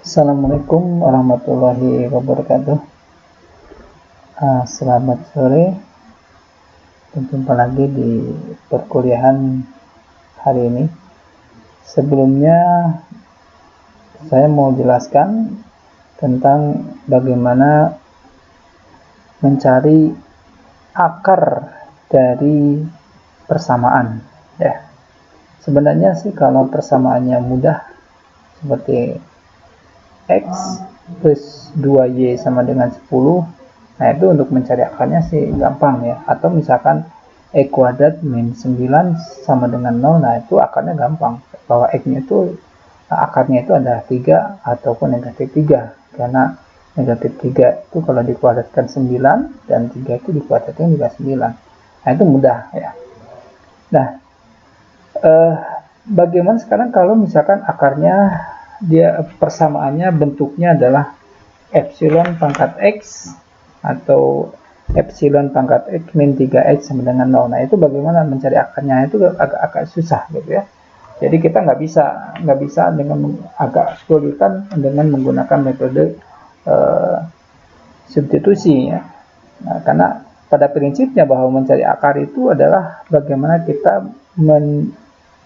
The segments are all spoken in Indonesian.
Assalamualaikum warahmatullahi wabarakatuh. Selamat sore. Berjumpa lagi di perkuliahan hari ini. Sebelumnya saya mau jelaskan tentang bagaimana mencari akar dari persamaan. Ya, sebenarnya sih kalau persamaannya mudah seperti X plus 2Y sama dengan 10. Nah, itu untuk mencari akarnya sih gampang ya. Atau misalkan X kuadrat min 9 sama dengan 0. Nah, itu akarnya gampang. Bahwa X-nya itu akarnya itu adalah 3 ataupun negatif 3. Karena negatif 3 itu kalau dikuadratkan 9 dan 3 itu dikuadratkan juga 9. Nah, itu mudah ya. Nah, bagaimana sekarang kalau misalkan akarnya dia persamaannya bentuknya adalah epsilon pangkat X atau epsilon pangkat X min 3X sama dengan 0. Nah, itu bagaimana mencari akarnya itu agak susah gitu ya. Jadi kita nggak bisa dengan agak kesulitan dengan menggunakan metode substitusi ya. Nah, karena pada prinsipnya bahwa mencari akar itu adalah bagaimana kita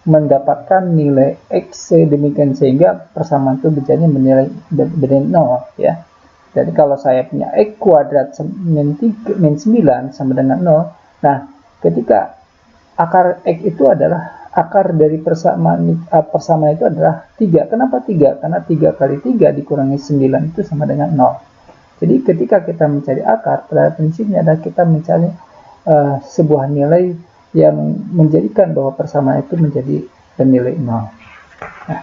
mendapatkan nilai X sedemikian sehingga persamaan itu menjadi bernilai 0 ya. Jadi kalau saya punya X kuadrat min 9 sama dengan 0, nah ketika akar X itu adalah akar dari persamaan itu adalah 3. Kenapa 3? Karena 3 kali 3 dikurangi 9 itu sama dengan 0. Jadi ketika kita mencari akar, pada prinsipnya adalah kita mencari sebuah nilai yang menjadikan bahwa persamaan itu menjadi bernilai 0. Nah,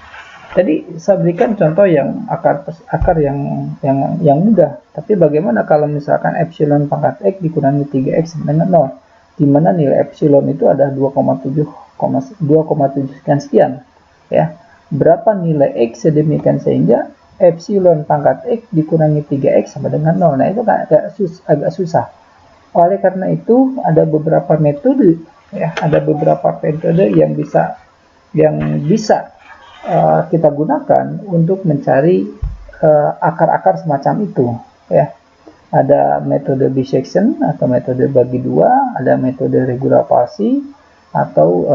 tadi saya berikan contoh yang akar yang mudah. Tapi bagaimana kalau misalkan epsilon pangkat X dikurangi 3X dengan 0, di mana nilai epsilon itu adalah 2,7 sekian ya. Berapa nilai X sedemikian sehingga epsilon pangkat X dikurangi 3X sama dengan 0. Nah, itu agak susah. Oleh karena itu ada beberapa metode ya, yang bisa kita gunakan untuk mencari akar-akar semacam itu ya. Ada metode bisection atau metode bagi dua, ada metode regular palsy atau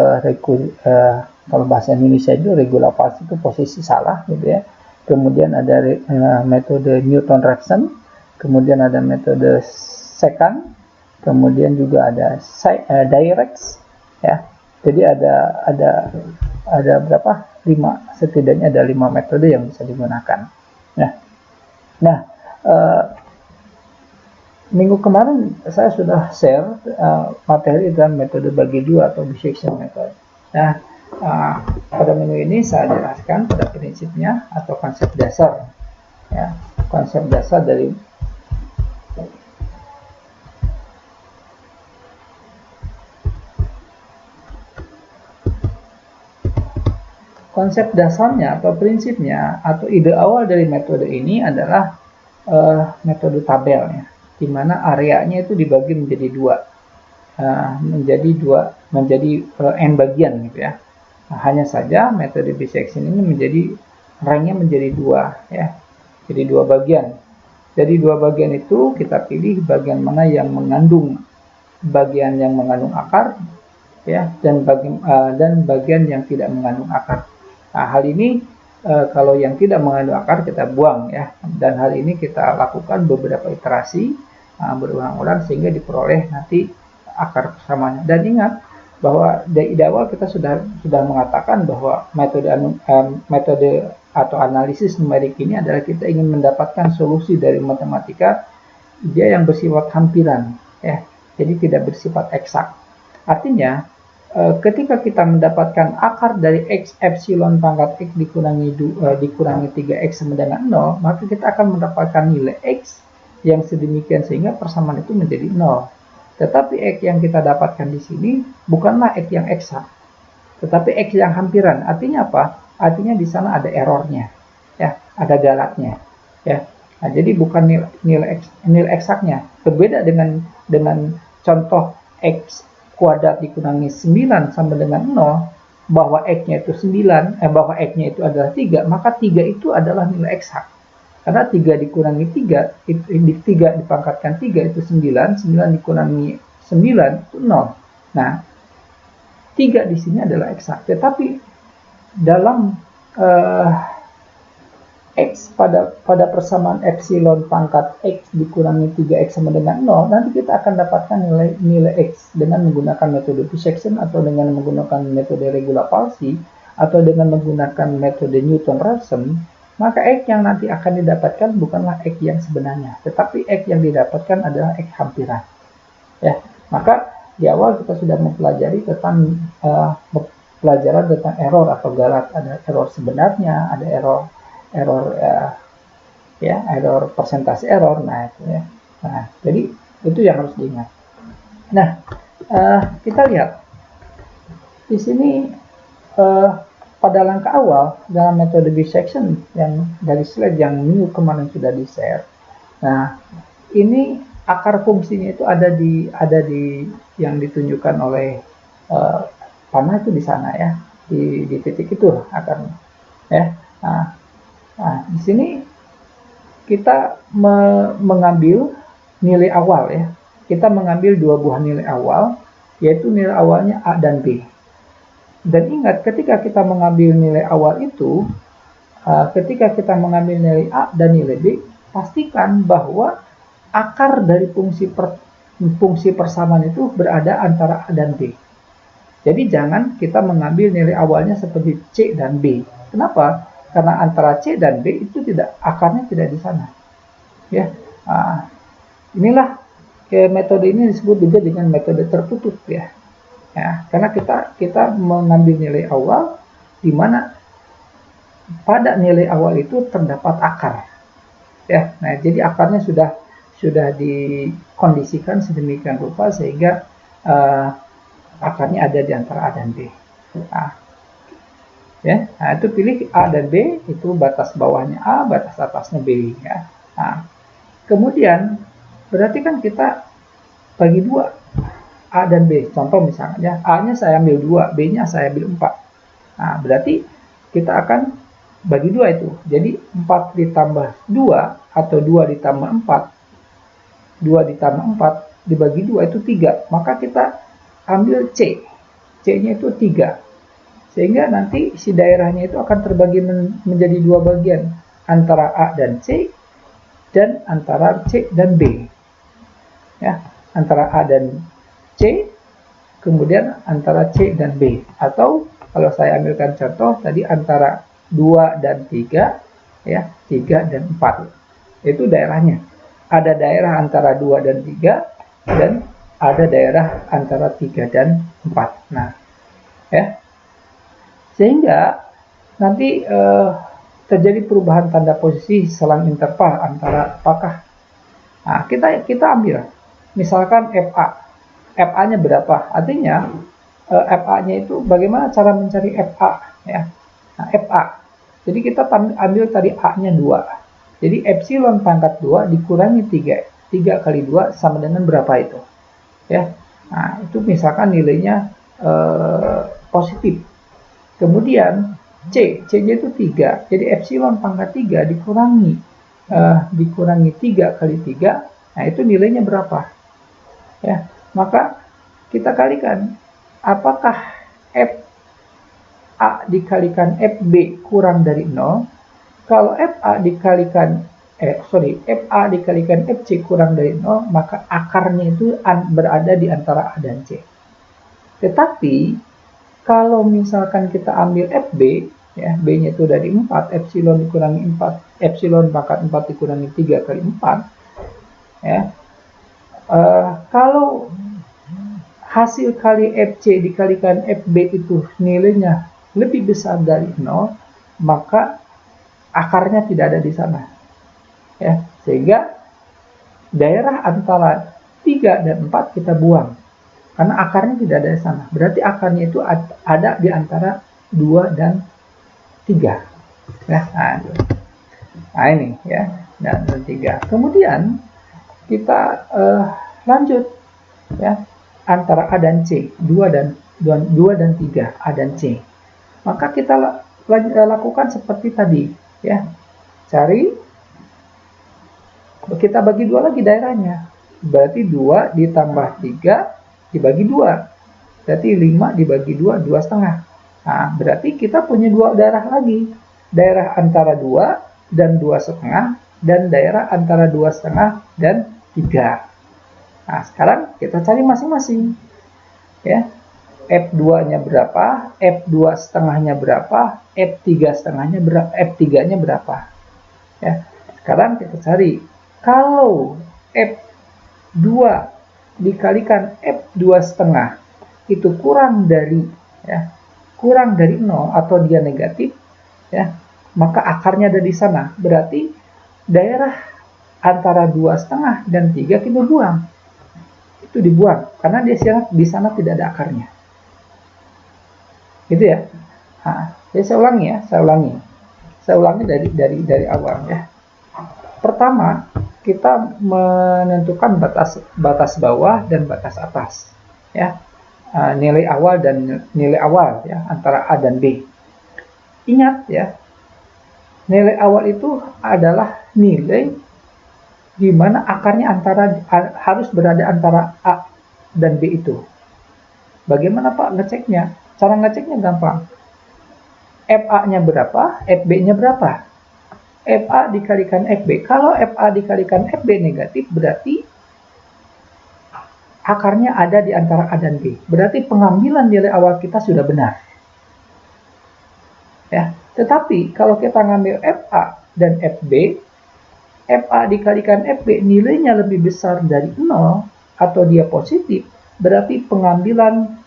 kalau bahasa Indonesia itu regular palsy itu posisi salah gitu ya. Kemudian ada metode Newton-Raphson, kemudian ada metode secant, kemudian juga ada Dirac ya. Jadi ada berapa? 5, setidaknya ada 5 metode yang bisa digunakan. Nah, minggu kemarin saya sudah share materi dalam metode bagi dua atau bisection method. Nah, pada minggu ini saya jelaskan pada prinsipnya atau konsep dasar ya, konsep dasar dari konsep dasarnya atau prinsipnya atau ide awal dari metode ini adalah metode tabel ya, di mana areanya itu dibagi menjadi n bagian gitu ya. Nah, hanya saja metode bisection ini ranknya menjadi 2 ya, jadi 2 bagian. Dari 2 bagian itu kita pilih bagian mana yang mengandung akar ya, dan bagian yang tidak mengandung akar. Nah, hal ini kalau yang tidak mengandung akar kita buang ya, dan hal ini kita lakukan beberapa iterasi berulang-ulang sehingga diperoleh nanti akar persamaannya. Dan ingat bahwa dari awal kita sudah mengatakan bahwa metode atau analisis numerik ini adalah kita ingin mendapatkan solusi dari matematika dia yang bersifat hampiran ya, jadi tidak bersifat eksak. Artinya ketika kita mendapatkan akar dari X epsilon pangkat X dikurangi 3X sama dengan 0, maka kita akan mendapatkan nilai X yang sedemikian sehingga persamaan itu menjadi 0. Tetapi X yang kita dapatkan di sini bukanlah X yang eksak, tetapi X yang hampiran. Artinya apa? Artinya di sana ada errornya ya, ada galatnya ya. Nah, jadi bukan nilai eksaknya. Berbeda dengan contoh X kuadrat dikurangi 9 sama dengan 0, bahwa X-nya itu 9, bahwa X-nya itu adalah 3, maka 3 itu adalah nilai eksak. Karena 3 dikurangi 3, 3 dipangkatkan 3 itu 9, 9 dikurangi 9 itu 0. Nah, 3 di sini adalah eksak. Tetapi dalam X pada persamaan epsilon pangkat X dikurangi 3X sama dengan 0, nanti kita akan dapatkan nilai X dengan menggunakan metode bisection atau dengan menggunakan metode regula palsi atau dengan menggunakan metode Newton-Raphson. Maka X yang nanti akan didapatkan bukanlah X yang sebenarnya, tetapi X yang didapatkan adalah X hampiran. Ya, maka di awal kita sudah mempelajari tentang pelajaran tentang error atau galat. Ada error sebenarnya, ada error persentase error. Nah, itu ya. Nah, jadi itu yang harus diingat. Nah, kita lihat di sini pada langkah awal dalam metode bisection yang dari slide yang minggu kemarin sudah di-share. Nah, ini akar fungsinya itu ada di yang ditunjukkan oleh panah itu di sana ya, di titik itu akarnya ya. Nah, di sini kita mengambil nilai awal ya. Kita mengambil dua buah nilai awal, yaitu nilai awalnya A dan B. Dan ingat, ketika kita mengambil nilai awal itu, ketika kita mengambil nilai A dan nilai B, pastikan bahwa akar dari fungsi persamaan itu berada antara A dan B. Jadi jangan kita mengambil nilai awalnya seperti C dan B. Kenapa? Karena antara C dan B itu akarnya tidak di sana. Ya, inilah metode ini disebut juga dengan metode tertutup ya. Ya, karena kita mengambil nilai awal di mana pada nilai awal itu terdapat akar. Ya, nah jadi akarnya sudah dikondisikan sedemikian rupa sehingga akarnya ada di antara A dan B. Ya, nah itu pilih A dan B, itu batas bawahnya A, batas atasnya B ya. Nah, kemudian berarti kan kita bagi dua A dan B. Contoh misalnya A-nya saya ambil 2, B-nya saya ambil 4. Nah, berarti kita akan bagi dua itu. Jadi 4 ditambah 2 atau 2 ditambah 4, 2 ditambah 4 dibagi 2 itu 3. Maka kita ambil C. C-nya itu 3. Sehingga nanti si daerahnya itu akan terbagi menjadi dua bagian, antara A dan C dan antara C dan B. Ya, antara A dan C, kemudian antara C dan B. Atau kalau saya ambilkan contoh tadi antara 2 dan 3, ya, 3 dan 4. Itu daerahnya. Ada daerah antara 2 dan 3 dan ada daerah antara 3 dan 4. Nah, ya. Sehingga nanti terjadi perubahan tanda posisi selang interval antara apakah. Nah, kita ambil misalkan FA-nya berapa? Artinya FA-nya itu bagaimana cara mencari FA ya. Nah, FA. Jadi kita ambil tadi A-nya 2. Jadi epsilon pangkat 2 dikurangi 3. 3 kali 2 sama dengan berapa itu? Ya. Nah, itu misalkan nilainya positif. Kemudian C-nya itu 3. Jadi epsilon pangkat 3 dikurangi 3 kali 3. Nah, itu nilainya berapa? Ya, maka kita kalikan. Apakah FA dikalikan FB kurang dari 0? Kalau FA dikalikan FC kurang dari 0, maka akarnya itu berada di antara A dan C. Tetapi kalau misalkan kita ambil FB, ya, B-nya itu dari 4, epsilon dikurangi 4, epsilon pangkat 4 dikurangi 3 kali 4, ya. Kalau hasil kali FC dikalikan FB itu nilainya lebih besar dari 0, maka akarnya tidak ada di sana. Ya, sehingga daerah antara 3 dan 4 kita buang. Karena akarnya tidak ada di sana. Berarti akarnya itu ada di antara 2 dan 3. Ya, nah ini ya, dan 3. Kemudian kita lanjut ya, antara A dan C, 2 dan 3, A dan C. Maka kita lakukan seperti tadi ya. Cari Kita bagi 2 lagi daerahnya. Berarti 2 ditambah 3 dibagi 2. Berarti 5 dibagi 2, 2,5. Nah, berarti kita punya 2 daerah lagi. Daerah antara 2 dan 2,5, dan daerah antara 2,5 dan 3. Nah, sekarang kita cari masing-masing. Ya. F2-nya berapa, F2 setengahnya berapa, F3 setengahnya berapa, F3-nya berapa. Ya. Sekarang kita cari. Kalau F2 dikalikan F2 setengah itu kurang dari 0 atau dia negatif, ya, maka akarnya ada di sana. Berarti daerah antara 2,5 dan 3 kita buang. Itu dibuang karena di sana tidak ada akarnya. Gitu ya. Nah, jadi saya ulangi dari awal ya. Pertama, kita menentukan batas bawah dan batas atas, ya. Nilai awal dan nilai awal ya, antara A dan B. Ingat ya, nilai awal itu adalah nilai di mana akarnya harus berada antara A dan B itu. Bagaimana Pak ngeceknya? Cara ngeceknya gampang. FA-nya berapa, FB-nya berapa? FA dikalikan FB. Kalau FA dikalikan FB negatif, berarti akarnya ada di antara A dan B. Berarti pengambilan nilai awal kita sudah benar. Ya, tetapi kalau kita ngambil FA dan FB, FA dikalikan FB nilainya lebih besar dari 0 atau dia positif, berarti pengambilan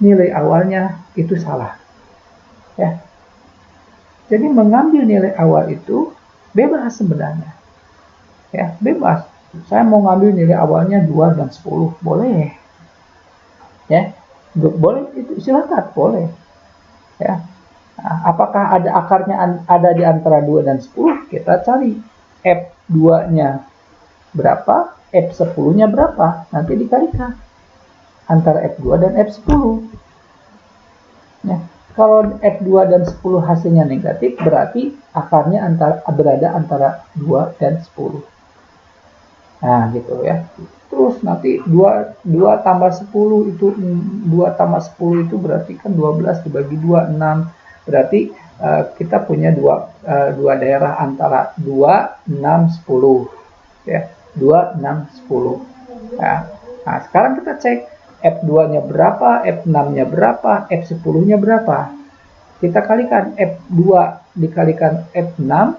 nilai awalnya itu salah. Ya. Jadi mengambil nilai awal itu bebas sebenarnya. Ya, bebas. Saya mau ngambil nilai awalnya 2 dan 10, boleh. Ya, boleh, itu silakan, boleh. Ya. Nah, apakah ada akarnya ada di antara 2 dan 10? Kita cari F2-nya berapa, F10-nya berapa, nanti dikalikan antara F2 dan F10. Ya. Kalau F2 dan 10 hasilnya negatif, berarti akarnya berada antara 2 dan 10. Nah, gitu ya. Terus nanti 2 tambah 10 itu 2 tambah 10 itu berarti kan 12 dibagi 2, 6. Berarti kita punya dua daerah antara 2, 6, 10. Ya, 2, 6, 10. Nah, sekarang kita cek F2-nya berapa, F6-nya berapa, F10-nya berapa. Kita kalikan F2 dikalikan F6.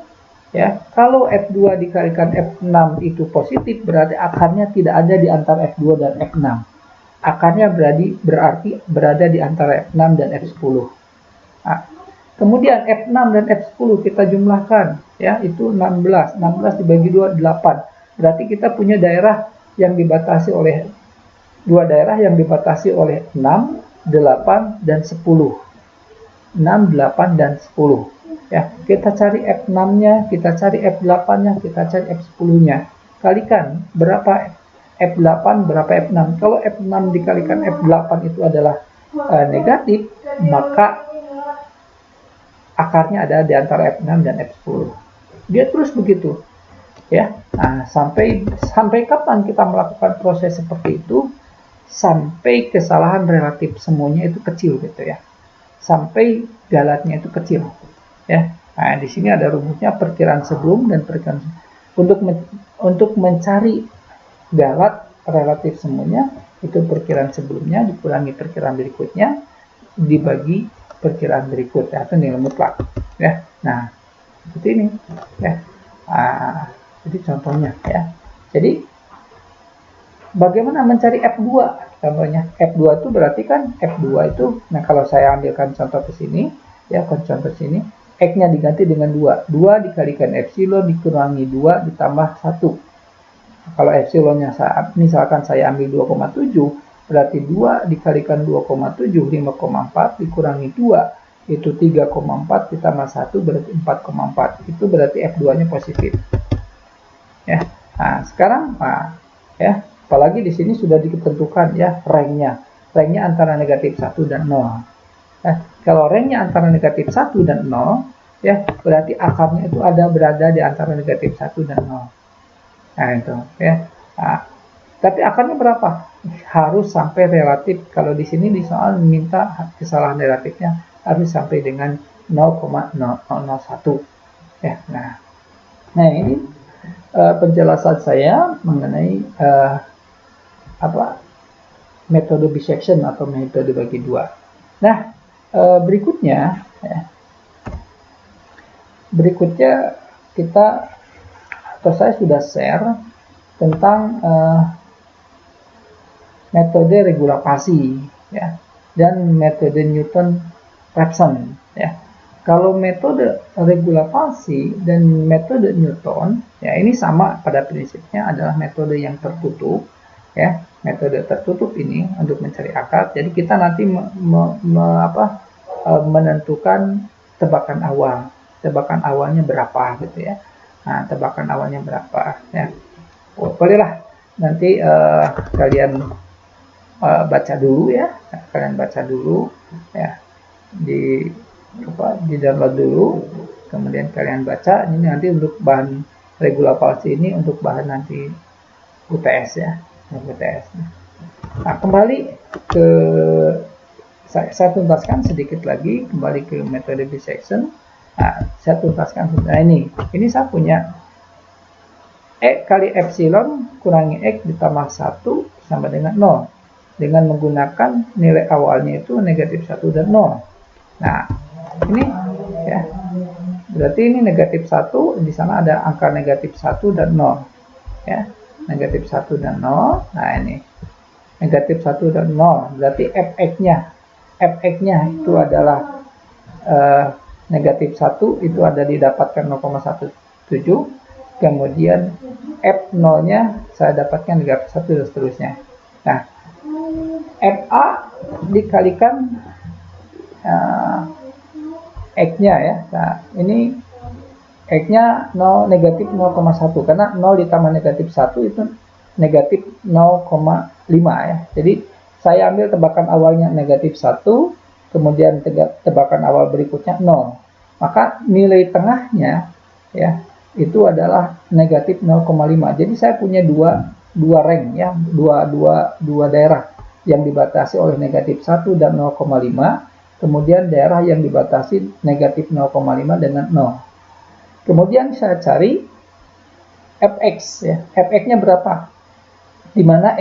Ya, kalau F2 dikalikan F6 itu positif, berarti akarnya tidak ada di antara F2 dan F6. Akarnya berarti berada di antara F6 dan F10. Nah, kemudian F6 dan F10 kita jumlahkan, ya, itu 16. 16 dibagi 2, 8. Berarti kita punya daerah yang dibatasi oleh 6, 8, dan 10. 6, 8, dan 10. Ya, kita cari F6-nya, kita cari F8-nya, kita cari F10-nya. Kalikan berapa F8, berapa F6. Kalau F6 dikalikan F8 itu adalah negatif, maka akarnya ada di antara F6 dan F10. Dia terus begitu. Ya. Nah, sampai kapan kita melakukan proses seperti itu? Sampai kesalahan relatif semuanya itu kecil gitu ya. Sampai galatnya itu kecil. Ya. Nah, di sini ada rumusnya perkiraan sebelum dan perkiraan untuk mencari galat relatif semuanya, itu perkiraan sebelumnya dikurangi perkiraan berikutnya dibagi perkiraan berikutnya atau nilai mutlak. Ya. Nah, seperti ini. Ya. Nah, jadi contohnya ya. Jadi bagaimana mencari F2? Contohnya F2 itu berarti kan F2 itu, nah kalau saya ambilkan contoh ke sini, ya contoh sini, X-nya diganti dengan 2. 2 dikalikan epsilon dikurangi 2 ditambah 1. Kalau epsilonnya misalkan saya ambil 2,7, berarti 2 dikalikan 2,7, 5,4 dikurangi 2, itu 3,4 ditambah 1 berarti 4,4. Itu berarti F2-nya positif. Ya. Nah, sekarang ya, apalagi di sini sudah ditentukan ya ranknya. Ranknya antara negatif 1 dan 0. Kalau ranknya antara negatif 1 dan 0, ya berarti akarnya itu berada di antara negatif 1 dan 0. Nah itu ya. Nah, tapi akarnya berapa? Harus sampai relatif. Kalau di sini di soal minta kesalahan relatifnya harus sampai dengan 0,0001 ya. Nah ini penjelasan saya mengenai metode bisection atau metode bagi dua. Nah berikutnya kita atau saya sudah share tentang metode regulasi ya dan metode Newton-Raphson ya. Kalau metode regulasi dan metode Newton ya ini sama pada prinsipnya adalah metode yang tertutup ya. Metode tertutup ini untuk mencari akar. Jadi kita nanti menentukan tebakan awal. Tebakan awalnya berapa gitu ya. Nah, tebakan awalnya berapa ya. Bolehlah nanti kalian baca dulu ya, kalian baca dulu ya, di download dulu, kemudian kalian baca. Ini nanti untuk bahan regulasi ini untuk bahan nanti UTS ya, UTS. Nah kembali ke saya tuntaskan sedikit lagi, kembali ke metode bisection. Nah, saya tuntaskan. Nah ini saya punya E kali epsilon kurangi X ditambah 1 sama dengan 0 dengan menggunakan nilai awalnya itu negatif 1 dan 0. Nah ini ya, berarti ini negatif 1, di sana ada angka negatif 1 dan 0 ya, negatif 1 dan 0. Nah ini negatif 1 dan 0, berarti fx-nya itu adalah negatif 1, itu ada didapatkan 0,17, kemudian f0-nya saya dapatkan negatif 1 dan seterusnya. Nah FA dikalikan X-nya ya. Nah, ini X-nya 0 negatif 0,1 karena 0 ditambah negatif 1 itu negatif 0,5 ya. Jadi saya ambil tebakan awalnya negatif 1, kemudian tebakan awal berikutnya 0. Maka nilai tengahnya ya itu adalah negatif 0,5. Jadi saya punya dua rank ya, dua daerah yang dibatasi oleh negatif 1 dan 0,5, kemudian daerah yang dibatasi negatif 0,5 dengan 0. Kemudian saya cari fx ya, fx-nya berapa? Dimana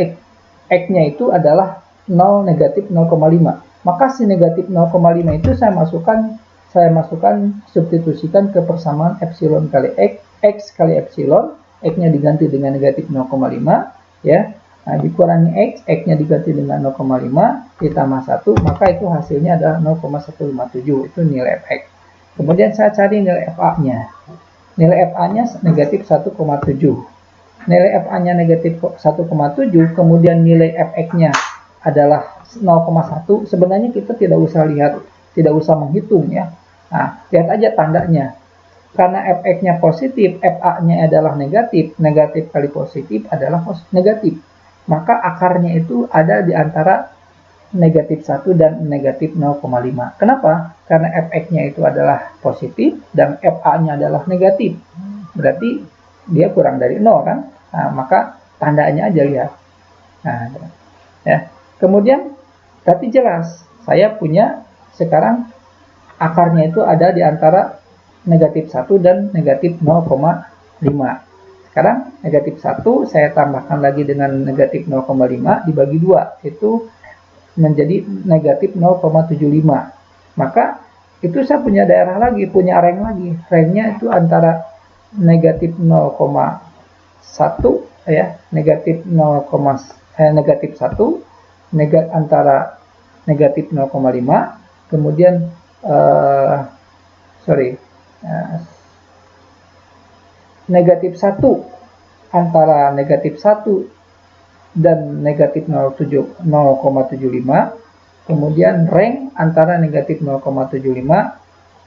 x-nya itu adalah 0 negatif 0,5. Maka si negatif 0,5 itu saya masukkan substitusikan ke persamaan epsilon kali x kali epsilon, x-nya diganti dengan negatif 0,5 ya. Nah, dikurangi X-nya diganti dengan 0,5 ditambah 1, maka itu hasilnya adalah 0,157, itu nilai Fx. Kemudian saya cari nilai FA-nya. Nilai FA-nya negatif 1,7. Nilai FA-nya negatif 1,7, kemudian nilai Fx-nya adalah 0,1. Sebenarnya kita tidak usah menghitung ya. Nah, lihat aja tandanya. Karena Fx-nya positif, FA-nya adalah negatif, negatif kali positif adalah negatif. Maka akarnya itu ada di antara negatif 1 dan negatif 0,5. Kenapa? Karena fx-nya itu adalah positif dan fa-nya adalah negatif. Berarti dia kurang dari 0 kan? Nah, maka tandanya aja lihat. Nah, ya. Kemudian tapi jelas saya punya sekarang akarnya itu ada di antara negatif 1 dan negatif 0,5. Sekarang negatif 1 saya tambahkan lagi dengan negatif 0,5 dibagi 2, itu menjadi negatif 0,75. Maka itu saya punya daerah lagi, punya rank lagi. Ranknya itu antara negatif 0,1 ya, negatif 1, antara negatif 0,5, kemudian negatif 1 antara negatif 1 dan negatif 0,75, kemudian rank antara negatif 0,75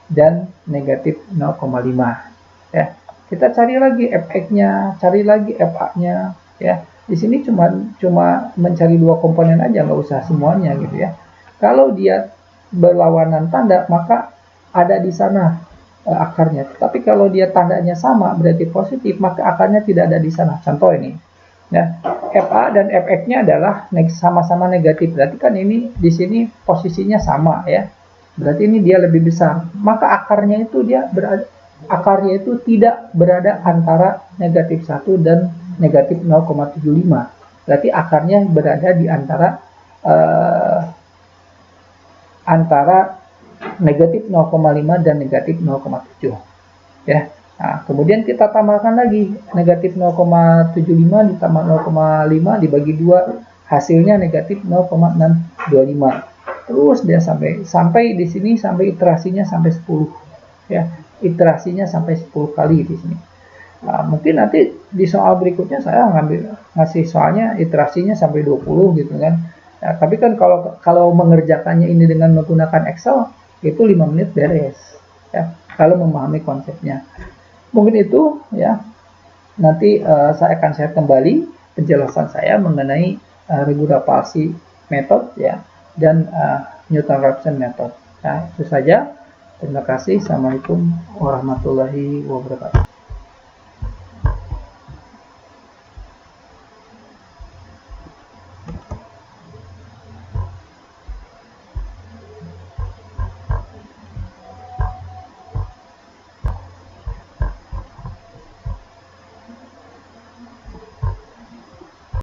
dan negatif 0,5 ya. Kita cari lagi fx-nya, cari lagi fa-nya ya. Di sini cuma mencari dua komponen aja, nggak usah semuanya gitu ya. Kalau dia berlawanan tanda, maka ada di sana akarnya. Tapi kalau dia tandanya sama berarti positif, maka akarnya tidak ada di sana. Contoh ini, ya, FA dan FX-nya adalah sama-sama negatif. Berarti kan ini di sini posisinya sama ya. Berarti ini dia lebih besar. Maka akarnya itu tidak berada antara negatif 1 dan negatif 0,75. Berarti akarnya berada di antara negatif 0,5 dan negatif 0,7 ya. Nah, kemudian kita tambahkan lagi negatif 0,75 ditambah 0,5 dibagi 2, hasilnya negatif 0,625. Terus dia sampai di sini, sampai iterasinya sampai 10 ya. Iterasinya sampai 10 kali di sini. Nah, mungkin nanti di soal berikutnya saya ngasih soalnya iterasinya sampai 20 gitu kan. Nah, tapi kan kalau mengerjakannya ini dengan menggunakan Excel itu 5 menit beres ya, kalau memahami konsepnya. Mungkin itu ya. Nanti saya akan share kembali penjelasan saya mengenai Reguda Palsy method ya, dan Newton-Raphson method. Nah, itu saja. Terima kasih. Assalamualaikum warahmatullahi wabarakatuh.